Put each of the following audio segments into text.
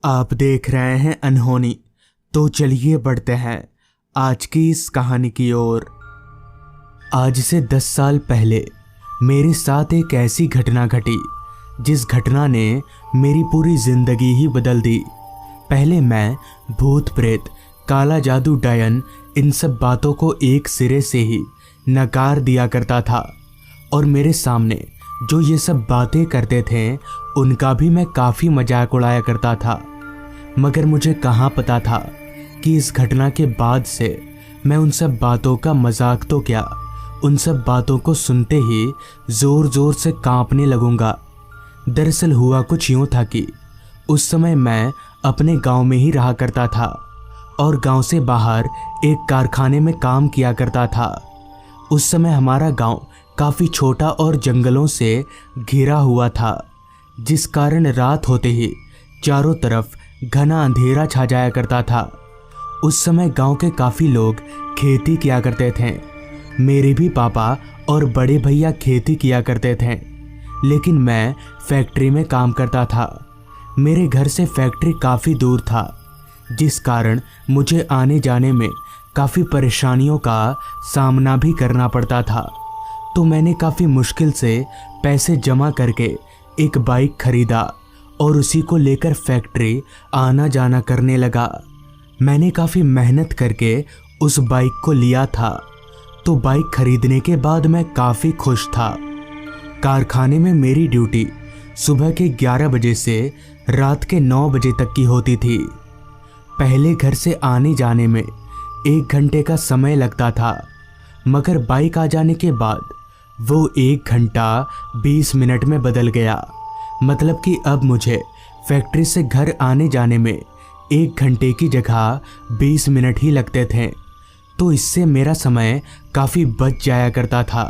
आप देख रहे हैं अनहोनी। तो चलिए बढ़ते हैं आज की इस कहानी की ओर। आज से 10 साल पहले मेरे साथ एक ऐसी घटना घटी जिस घटना ने मेरी पूरी जिंदगी ही बदल दी। पहले मैं भूत प्रेत, काला जादू, डायन, इन सब बातों को एक सिरे से ही नकार दिया करता था और मेरे सामने जो ये सब बातें करते थे उनका भी मैं काफ़ी मजाक उड़ाया करता था। मगर मुझे कहाँ पता था कि इस घटना के बाद से मैं उन सब बातों का मजाक तो क्या, उन सब बातों को सुनते ही ज़ोर ज़ोर से कांपने लगूंगा। दरअसल हुआ कुछ यूँ था कि उस समय मैं अपने गांव में ही रहा करता था और गांव से बाहर एक कारखाने में काम किया करता था। उस समय हमारा गांव काफ़ी छोटा और जंगलों से घिरा हुआ था, जिस कारण रात होते ही चारों तरफ घना अंधेरा छा जाया करता था। उस समय गांव के काफ़ी लोग खेती किया करते थे। मेरे भी पापा और बड़े भैया खेती किया करते थे, लेकिन मैं फैक्ट्री में काम करता था। मेरे घर से फैक्ट्री काफ़ी दूर था, जिस कारण मुझे आने जाने में काफ़ी परेशानियों का सामना भी करना पड़ता था। तो मैंने काफ़ी मुश्किल से पैसे जमा करके एक बाइक खरीदा और उसी को लेकर फैक्ट्री आना जाना करने लगा। मैंने काफ़ी मेहनत करके उस बाइक को लिया था। तो बाइक खरीदने के बाद मैं काफ़ी खुश था। कारखाने में मेरी ड्यूटी सुबह के 11 बजे से रात के 9 बजे तक की होती थी। पहले घर से आने जाने में 1 घंटे का समय लगता था, मगर बाइक आ जाने के बाद वो 1 घंटा 20 मिनट में बदल गया। मतलब कि अब मुझे फैक्ट्री से घर आने जाने में 1 घंटे की जगह 20 मिनट ही लगते थे। तो इससे मेरा समय काफ़ी बच जाया करता था।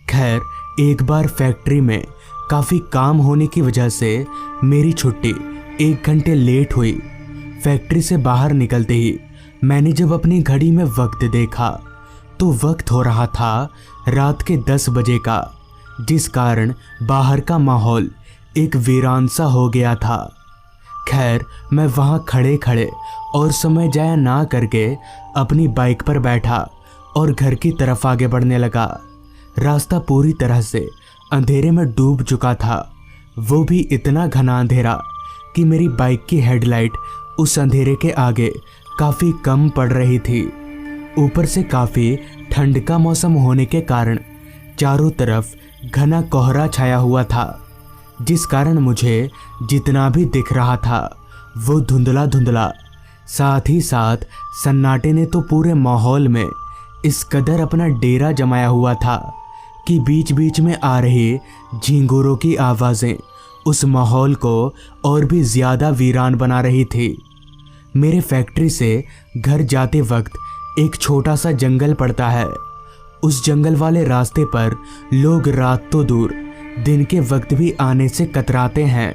खैर, एक बार फैक्ट्री में काफ़ी काम होने की वजह से मेरी छुट्टी 1 घंटे लेट हुई। फैक्ट्री से बाहर निकलते ही मैंने जब अपनी घड़ी में वक्त देखा तो वक्त हो रहा था रात के 10 बजे का, जिस कारण बाहर का माहौल एक वीरान सा हो गया था। खैर, मैं वहाँ खड़े खड़े और समय जाया ना करके अपनी बाइक पर बैठा और घर की तरफ आगे बढ़ने लगा। रास्ता पूरी तरह से अंधेरे में डूब चुका था, वो भी इतना घना अंधेरा कि मेरी बाइक की हेडलाइट उस अंधेरे के आगे काफ़ी कम पड़ रही थी। ऊपर से काफ़ी ठंड का मौसम होने के कारण चारों तरफ घना कोहरा छाया हुआ था, जिस कारण मुझे जितना भी दिख रहा था वो धुंधला धुंधला। साथ ही साथ सन्नाटे ने तो पूरे माहौल में इस कदर अपना डेरा जमाया हुआ था कि बीच बीच में आ रही झींगुरों की आवाज़ें उस माहौल को और भी ज़्यादा वीरान बना रही थी। मेरे फैक्ट्री से घर जाते वक्त एक छोटा सा जंगल पड़ता है। उस जंगल वाले रास्ते पर लोग रात तो दूर दिन के वक्त भी आने से कतराते हैं।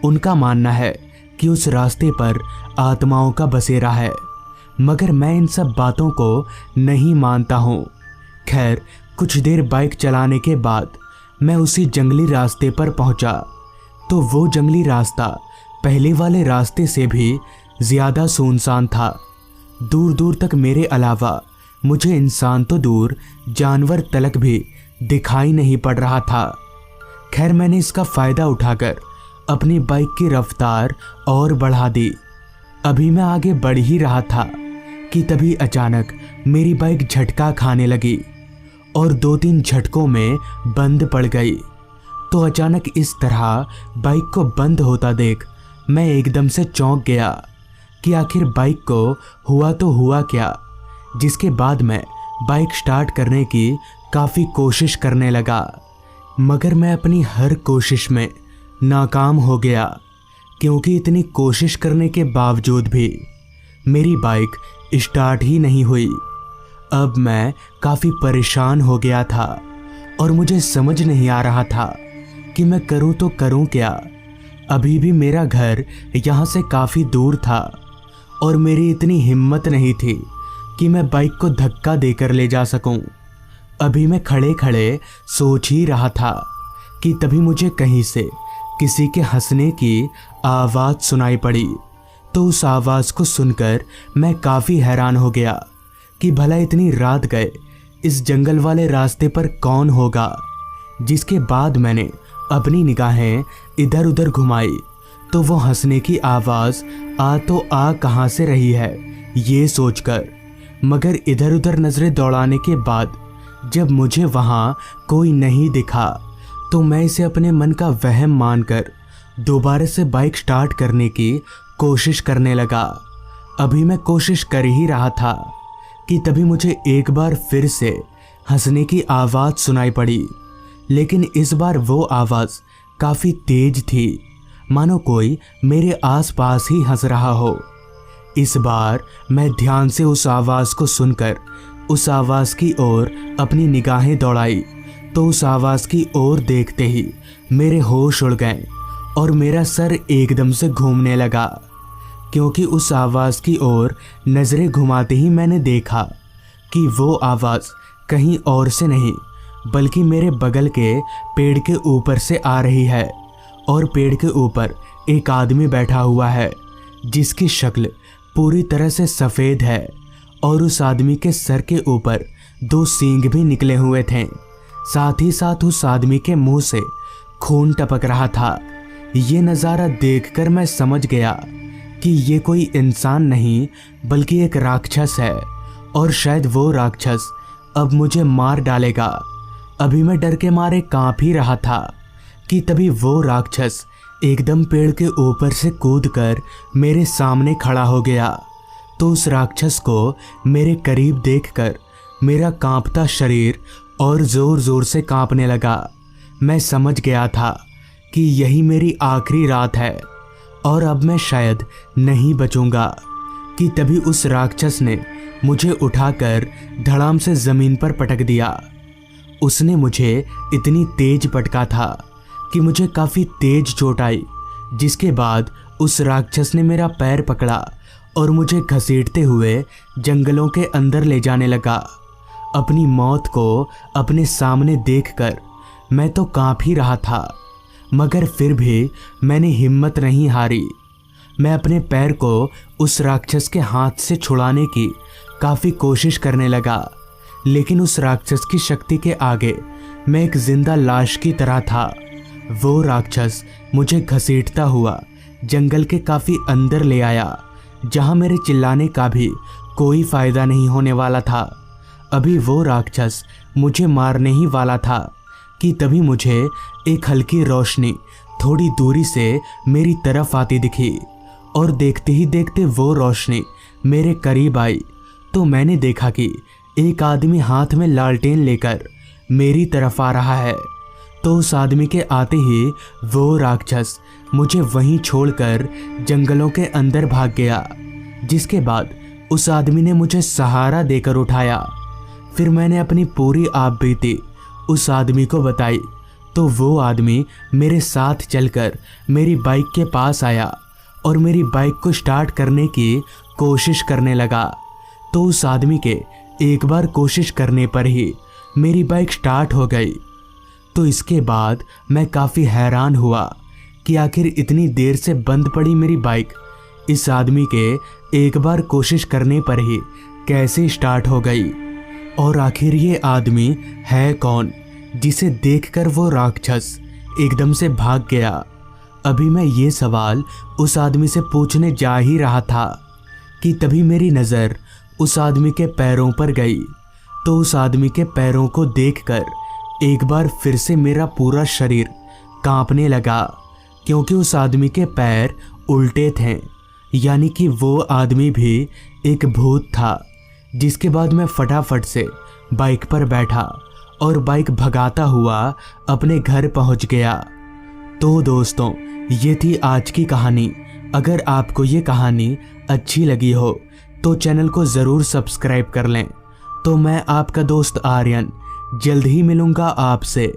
उनका मानना है कि उस रास्ते पर आत्माओं का बसेरा है, मगर मैं इन सब बातों को नहीं मानता हूँ। खैर, कुछ देर बाइक चलाने के बाद मैं उसी जंगली रास्ते पर पहुँचा। तो वो जंगली रास्ता पहले वाले रास्ते से भी ज़्यादा सुनसान था। दूर दूर तक मेरे अलावा मुझे इंसान तो दूर जानवर तलक भी दिखाई नहीं पड़ रहा था। खैर, मैंने इसका फ़ायदा उठाकर अपनी बाइक की रफ्तार और बढ़ा दी। अभी मैं आगे बढ़ ही रहा था कि तभी अचानक मेरी बाइक झटका खाने लगी और 2-3 झटकों में बंद पड़ गई। तो अचानक इस तरह बाइक को बंद होता देख मैं एकदम से चौंक गया कि आखिर बाइक को हुआ तो हुआ क्या। जिसके बाद मैं बाइक स्टार्ट करने की काफ़ी कोशिश करने लगा, मगर मैं अपनी हर कोशिश में नाकाम हो गया, क्योंकि इतनी कोशिश करने के बावजूद भी मेरी बाइक स्टार्ट ही नहीं हुई। अब मैं काफ़ी परेशान हो गया था और मुझे समझ नहीं आ रहा था कि मैं करूं तो करूं क्या। अभी भी मेरा घर यहाँ से काफ़ी दूर था और मेरी इतनी हिम्मत नहीं थी कि मैं बाइक को धक्का देकर ले जा सकूं। अभी मैं खड़े खड़े सोच ही रहा था कि तभी मुझे कहीं से किसी के हंसने की आवाज़ सुनाई पड़ी। तो उस आवाज़ को सुनकर मैं काफ़ी हैरान हो गया कि भला इतनी रात गए इस जंगल वाले रास्ते पर कौन होगा। जिसके बाद मैंने अपनी निगाहें इधर उधर घुमाई तो वो हंसने की आवाज़ आ कहाँ से रही है ये सोचकर, मगर इधर उधर नज़रें दौड़ाने के बाद जब मुझे वहाँ कोई नहीं दिखा तो मैं इसे अपने मन का वहम मानकर दोबारा से बाइक स्टार्ट करने की कोशिश करने लगा। अभी मैं कोशिश कर ही रहा था कि तभी मुझे एक बार फिर से हंसने की आवाज़ सुनाई पड़ी, लेकिन इस बार वो आवाज़ काफ़ी तेज थी, मानो कोई मेरे आसपास ही हंस रहा हो। इस बार मैं ध्यान से उस आवाज़ को सुनकर उस आवाज़ की ओर अपनी निगाहें दौड़ाई तो उस आवाज़ की ओर देखते ही मेरे होश उड़ गए और मेरा सर एकदम से घूमने लगा, क्योंकि उस आवाज़ की ओर नज़रें घुमाते ही मैंने देखा कि वो आवाज़ कहीं और से नहीं बल्कि मेरे बगल के पेड़ के ऊपर से आ रही है। और पेड़ के ऊपर एक आदमी बैठा हुआ है जिसकी शक्ल पूरी तरह से सफ़ेद है और उस आदमी के सर के ऊपर 2 सींग भी निकले हुए थे। साथ ही साथ उस आदमी के मुंह से खून टपक रहा था। ये नज़ारा देखकर मैं समझ गया कि ये कोई इंसान नहीं बल्कि एक राक्षस है और शायद वो राक्षस अब मुझे मार डालेगा। अभी मैं डर के मारे कांप ही रहा था कि तभी वो राक्षस एकदम पेड़ के ऊपर से कूदकर मेरे सामने खड़ा हो गया। तो उस राक्षस को मेरे करीब देखकर मेरा कांपता शरीर और ज़ोर ज़ोर से कांपने लगा। मैं समझ गया था कि यही मेरी आखिरी रात है और अब मैं शायद नहीं बचूंगा कि तभी उस राक्षस ने मुझे उठाकर धड़ाम से ज़मीन पर पटक दिया। उसने मुझे इतनी तेज पटका था कि मुझे काफ़ी तेज चोट आई, जिसके बाद उस राक्षस ने मेरा पैर पकड़ा और मुझे घसीटते हुए जंगलों के अंदर ले जाने लगा। अपनी मौत को अपने सामने देखकर मैं तो कांप ही रहा था, मगर फिर भी मैंने हिम्मत नहीं हारी। मैं अपने पैर को उस राक्षस के हाथ से छुड़ाने की काफ़ी कोशिश करने लगा, लेकिन उस राक्षस की शक्ति के आगे मैं एक जिंदा लाश की तरह था। वो राक्षस मुझे घसीटता हुआ जंगल के काफ़ी अंदर ले आया, जहाँ मेरे चिल्लाने का भी कोई फ़ायदा नहीं होने वाला था। अभी वो राक्षस मुझे मारने ही वाला था कि तभी मुझे एक हल्की रोशनी थोड़ी दूरी से मेरी तरफ आती दिखी और देखते ही देखते वो रोशनी मेरे करीब आई तो मैंने देखा कि एक आदमी हाथ में लालटेन लेकर मेरी तरफ आ रहा है। तो उस आदमी के आते ही वो राक्षस मुझे वहीं छोड़कर जंगलों के अंदर भाग गया, जिसके बाद उस आदमी ने मुझे सहारा देकर उठाया। फिर मैंने अपनी पूरी आपबीती उस आदमी को बताई तो वो आदमी मेरे साथ चलकर मेरी बाइक के पास आया और मेरी बाइक को स्टार्ट करने की कोशिश करने लगा। तो उस आदमी के एक बार कोशिश करने पर ही मेरी बाइक स्टार्ट हो गई। तो इसके बाद मैं काफ़ी हैरान हुआ कि आखिर इतनी देर से बंद पड़ी मेरी बाइक इस आदमी के एक बार कोशिश करने पर ही कैसे स्टार्ट हो गई, और आखिर ये आदमी है कौन जिसे देखकर वो राक्षस एकदम से भाग गया। अभी मैं ये सवाल उस आदमी से पूछने जा ही रहा था कि तभी मेरी नज़र उस आदमी के पैरों पर गई। तो उस आदमी के पैरों को देखकर एक बार फिर से मेरा पूरा शरीर कांपने लगा, क्योंकि उस आदमी के पैर उल्टे थे, यानी कि वो आदमी भी एक भूत था। जिसके बाद मैं फटाफट से बाइक पर बैठा और बाइक भगाता हुआ अपने घर पहुंच गया। तो दोस्तों, ये थी आज की कहानी। अगर आपको ये कहानी अच्छी लगी हो तो चैनल को ज़रूर सब्सक्राइब कर लें। तो मैं आपका दोस्त आर्यन जल्द ही मिलूंगा आपसे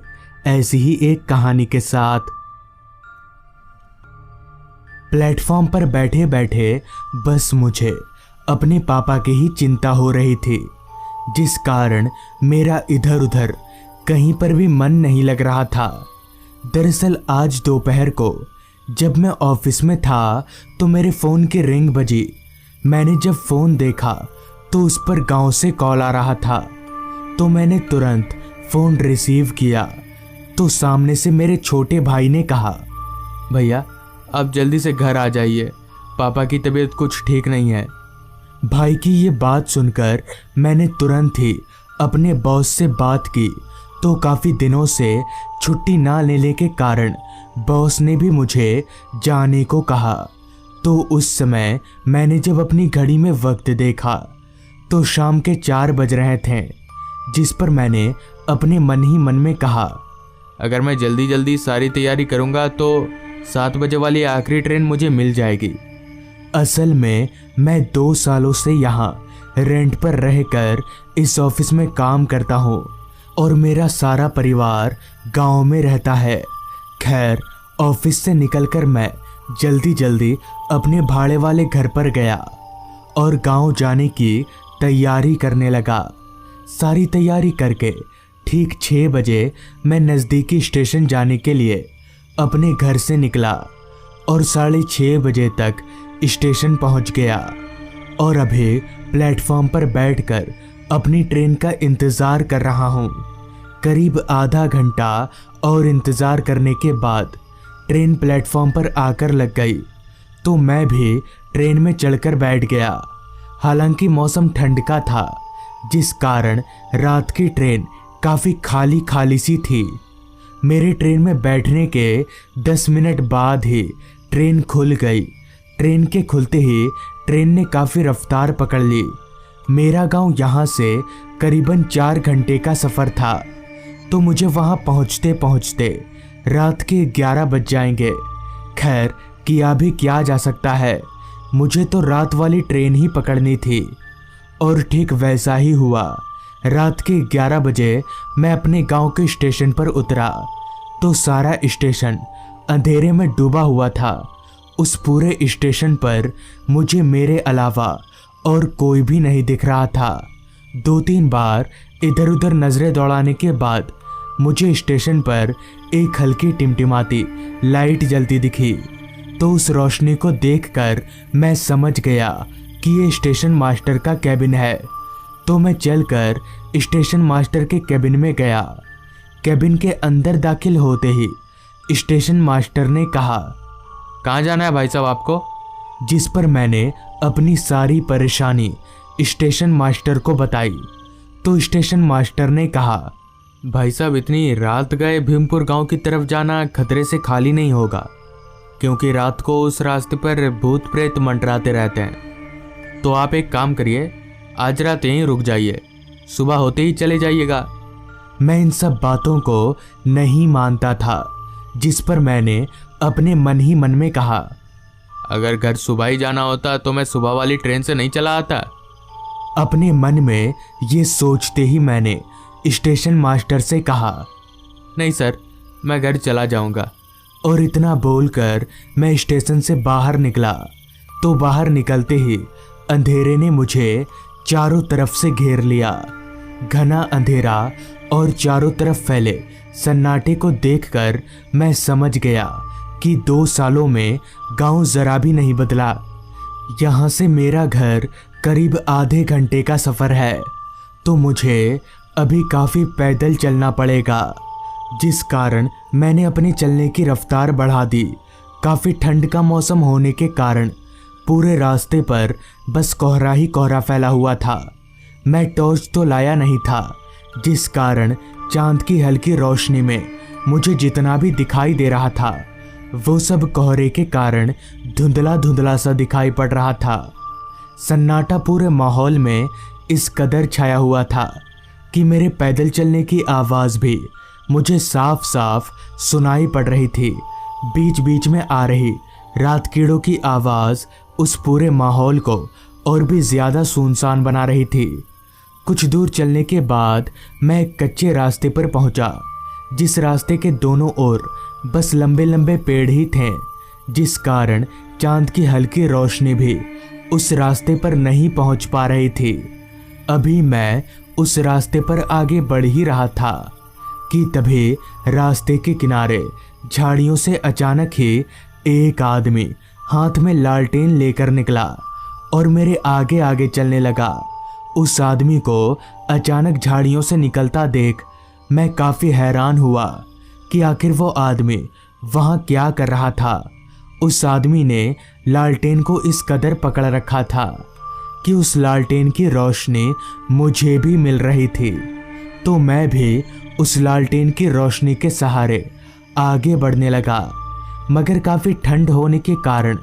ऐसी ही एक कहानी के साथ। प्लेटफॉर्म पर बैठे बैठे बस मुझे अपने पापा की ही चिंता हो रही थी, जिस कारण मेरा इधर उधर कहीं पर भी मन नहीं लग रहा था। दरअसल आज दोपहर को जब मैं ऑफिस में था तो मेरे फ़ोन की रिंग बजी। मैंने जब फ़ोन देखा तो उस पर गांव से कॉल आ रहा था, तो मैंने तुरंत फ़ोन रिसीव किया तो सामने से मेरे छोटे भाई ने कहा, भैया आप जल्दी से घर आ जाइए, पापा की तबीयत कुछ ठीक नहीं है। भाई की ये बात सुनकर मैंने तुरंत ही अपने बॉस से बात की, तो काफ़ी दिनों से छुट्टी ना लेने के कारण बॉस ने भी मुझे जाने को कहा। तो उस समय मैंने जब अपनी घड़ी में वक्त देखा तो शाम के 4 बज रहे थे, जिस पर मैंने अपने मन ही मन में कहा, अगर मैं जल्दी जल्दी सारी तैयारी करूंगा तो 7 बजे वाली आखिरी ट्रेन मुझे मिल जाएगी। असल में मैं 2 सालों से यहाँ रेंट पर रहकर इस ऑफिस में काम करता हूँ और मेरा सारा परिवार गांव में रहता है। खैर, ऑफिस से निकलकर मैं जल्दी जल्दी अपने भाड़े वाले घर पर गया और गांव जाने की तैयारी करने लगा। सारी तैयारी करके ठीक 6 बजे मैं नज़दीकी स्टेशन जाने के लिए अपने घर से निकला और 6:30 बजे तक स्टेशन पहुंच गया और अभी प्लेटफॉर्म पर बैठकर अपनी ट्रेन का इंतज़ार कर रहा हूं। करीब आधा घंटा और इंतज़ार करने के बाद ट्रेन प्लेटफॉर्म पर आकर लग गई, तो मैं भी ट्रेन में चढ़कर बैठ गया। हालांकि मौसम ठंड का था, जिस कारण रात की ट्रेन काफ़ी खाली खाली सी थी। मेरे ट्रेन में बैठने के 10 मिनट बाद ही ट्रेन खुल गई। ट्रेन के खुलते ही ट्रेन ने काफ़ी रफ्तार पकड़ ली। मेरा गांव यहाँ से करीबन 4 घंटे का सफ़र था, तो मुझे वहाँ पहुँचते पहुँचते रात के 11 बज जाएंगे। खैर, किया भी क्या जा सकता है, मुझे तो रात वाली ट्रेन ही पकड़नी थी। और ठीक वैसा ही हुआ। रात के 11 बजे मैं अपने गांव के स्टेशन पर उतरा तो सारा स्टेशन अंधेरे में डूबा हुआ था। उस पूरे स्टेशन पर मुझे मेरे अलावा और कोई भी नहीं दिख रहा था। 2-3 बार इधर उधर नज़रें दौड़ाने के बाद मुझे स्टेशन पर एक हल्की टिमटिमाती लाइट जलती दिखी, तो उस रोशनी को देखकर मैं समझ गया कि ये स्टेशन मास्टर का कैबिन है। तो मैं चलकर स्टेशन मास्टर के कैबिन में गया। कैबिन के अंदर दाखिल होते ही स्टेशन मास्टर ने कहा, कहाँ जाना है भाई साहब आपको? जिस पर मैंने अपनी सारी परेशानी स्टेशन मास्टर को बताई। तो स्टेशन मास्टर ने कहा, भाई साहब इतनी रात गए भीमपुर गांव की तरफ जाना खतरे से खाली नहीं होगा, क्योंकि रात को उस रास्ते पर भूत प्रेत मंडराते रहते हैं। तो आप एक काम करिए, आज रात यहीं रुक जाइए, सुबह होते ही चले जाइएगा। मैं इन सब बातों को नहीं मानता था, जिस पर मैंने अपने मन ही मन में कहा, अगर घर सुबह ही जाना होता तो मैं सुबह वाली ट्रेन से नहीं चला आता। अपने मन में ये सोचते ही मैंने स्टेशन मास्टर से कहा, नहीं सर, मैं घर चला जाऊंगा। और इतना बोलकर मैं स्टेशन से बाहर निकला। तो बाहर निकलते ही अंधेरे ने मुझे चारों तरफ से घेर लिया। घना अंधेरा और चारों तरफ फैले सन्नाटे को देखकर मैं समझ गया कि 2 सालों में गांव जरा भी नहीं बदला। यहाँ से मेरा घर करीब आधे घंटे का सफ़र है, तो मुझे अभी काफ़ी पैदल चलना पड़ेगा, जिस कारण मैंने अपने चलने की रफ्तार बढ़ा दी। काफ़ी ठंड का मौसम होने के कारण पूरे रास्ते पर बस कोहरा ही कोहरा फैला हुआ था। मैं टॉर्च तो लाया नहीं था, जिस कारण चांद की हल्की रोशनी में मुझे जितना भी दिखाई दे रहा था वो सब कोहरे के कारण धुंधला धुंधला सा दिखाई पड़ रहा था। सन्नाटा पूरे माहौल में इस कदर छाया हुआ था कि मेरे पैदल चलने की आवाज़ भी मुझे साफ साफ सुनाई पड़ रही थी। बीच बीच में आ रही रात कीड़ों की आवाज़ उस पूरे माहौल को और भी ज़्यादा सुनसान बना रही थी। कुछ दूर चलने के बाद मैं एक कच्चे रास्ते पर पहुंचा, जिस रास्ते के दोनों ओर बस लंबे लंबे पेड़ ही थे, जिस कारण चांद की हल्की रोशनी भी उस रास्ते पर नहीं पहुंच पा रही थी। अभी मैं उस रास्ते पर आगे बढ़ ही रहा था कि तभी रास्ते के किनारे झाड़ियों से अचानक ही एक आदमी हाथ में लालटेन लेकर निकला और मेरे आगे आगे चलने लगा। उस आदमी को अचानक झाड़ियों से निकलता देख मैं काफ़ी हैरान हुआ कि आखिर वो आदमी वहाँ क्या कर रहा था। उस आदमी ने लालटेन को इस कदर पकड़ रखा था कि उस लालटेन की रोशनी मुझे भी मिल रही थी। तो मैं भी उस लालटेन की रोशनी के सहारे आगे बढ़ने लगा, मगर काफ़ी ठंड होने के कारण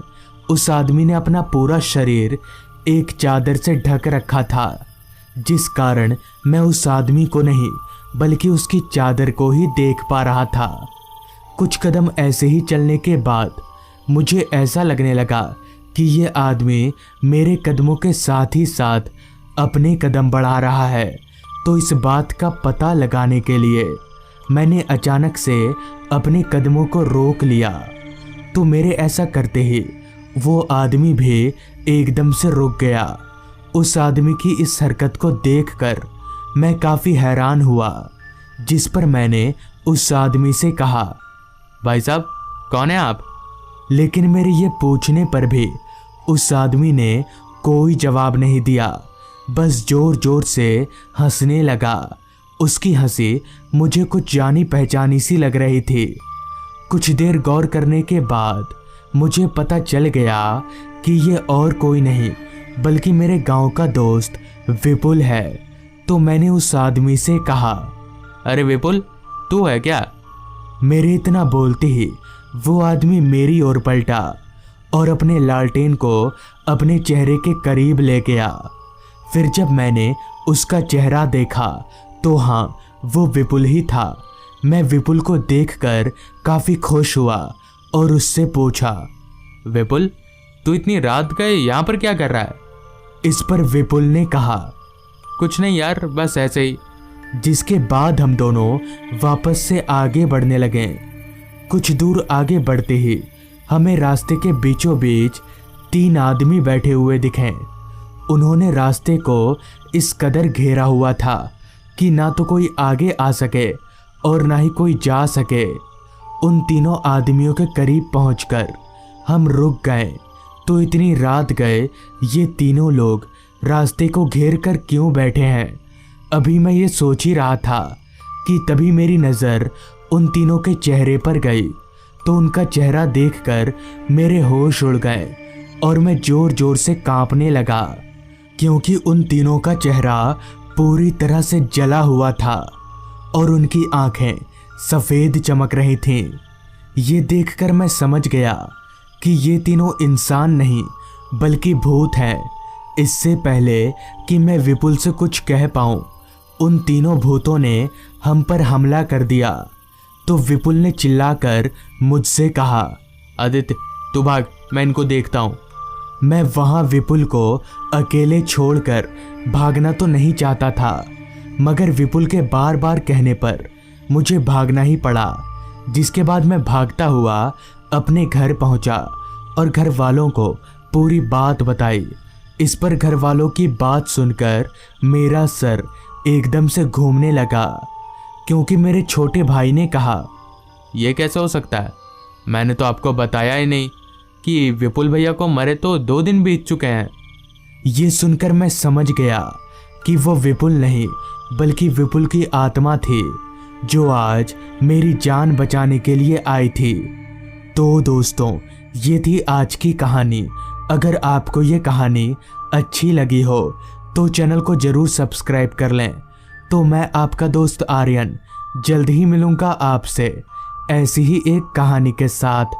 उस आदमी ने अपना पूरा शरीर एक चादर से ढक रखा था, जिस कारण मैं उस आदमी को नहीं बल्कि उसकी चादर को ही देख पा रहा था। कुछ कदम ऐसे ही चलने के बाद मुझे ऐसा लगने लगा कि ये आदमी मेरे कदमों के साथ ही साथ अपने कदम बढ़ा रहा है। तो इस बात का पता लगाने के लिए मैंने अचानक से अपने कदमों को रोक लिया। तो मेरे ऐसा करते ही वो आदमी भी एकदम से रुक गया। उस आदमी की इस हरकत को देखकर मैं काफ़ी हैरान हुआ, जिस पर मैंने उस आदमी से कहा, भाई साहब कौन है आप? लेकिन मेरे ये पूछने पर भी उस आदमी ने कोई जवाब नहीं दिया, बस जोर जोर से हंसने लगा। उसकी हंसी मुझे कुछ जानी पहचानी सी लग रही थी। कुछ देर गौर करने के बाद मुझे पता चल गया कि ये और कोई नहीं बल्कि मेरे गांव का दोस्त विपुल है। तो मैंने उस आदमी से कहा, अरे विपुल तू है क्या? मेरे इतना बोलते ही वो आदमी मेरी ओर पलटा और अपने लालटेन को अपने चेहरे के करीब ले गया। फिर जब मैंने उसका चेहरा देखा तो हाँ, वो विपुल ही था। मैं विपुल को देखकर काफ़ी खुश हुआ और उससे पूछा, विपुल तू इतनी रात गए यहाँ पर क्या कर रहा है? इस पर विपुल ने कहा, कुछ नहीं यार, बस ऐसे ही। जिसके बाद हम दोनों वापस से आगे बढ़ने लगे। कुछ दूर आगे बढ़ते ही हमें रास्ते के बीचों बीच 3 आदमी बैठे हुए दिखे। उन्होंने रास्ते को इस कदर घेरा हुआ था कि ना तो कोई आगे आ सके और ना ही कोई जा सके। उन तीनों आदमियों के करीब पहुंचकर हम रुक गए। तो इतनी रात गए ये तीनों लोग रास्ते को घेर कर क्यों बैठे हैं? अभी मैं ये सोच ही रहा था कि तभी मेरी नज़र उन तीनों के चेहरे पर गई। तो उनका चेहरा देखकर मेरे होश उड़ गए और मैं जोर जोर से कांपने लगा, क्योंकि उन तीनों का चेहरा पूरी तरह से जला हुआ था और उनकी आंखें सफ़ेद चमक रही थीं। ये देखकर मैं समझ गया कि ये तीनों इंसान नहीं बल्कि भूत हैं। इससे पहले कि मैं विपुल से कुछ कह पाऊँ, उन तीनों भूतों ने हम पर हमला कर दिया। तो विपुल ने चिल्लाकर मुझसे कहा, आदित्य तू भाग, मैं इनको देखता हूँ। मैं वहाँ विपुल को अकेले छोड़कर भागना तो नहीं चाहता था, मगर विपुल के बार बार कहने पर मुझे भागना ही पड़ा। जिसके बाद मैं भागता हुआ अपने घर पहुँचा और घर वालों को पूरी बात बताई। इस पर घर वालों की बात सुनकर मेरा सर एकदम से घूमने लगा, क्योंकि मेरे छोटे भाई ने कहा, यह कैसे हो सकता है? मैंने तो आपको बताया ही नहीं कि विपुल भैया को मरे तो 2 दिन बीत चुके हैं। ये सुनकर मैं समझ गया कि वो विपुल नहीं बल्कि विपुल की आत्मा थी, जो आज मेरी जान बचाने के लिए आई थी। तो दोस्तों, ये थी आज की कहानी। अगर आपको ये कहानी अच्छी लगी हो तो चैनल को ज़रूर सब्सक्राइब कर लें। तो मैं आपका दोस्त आर्यन जल्द ही मिलूँगा आपसे ऐसी ही एक कहानी के साथ।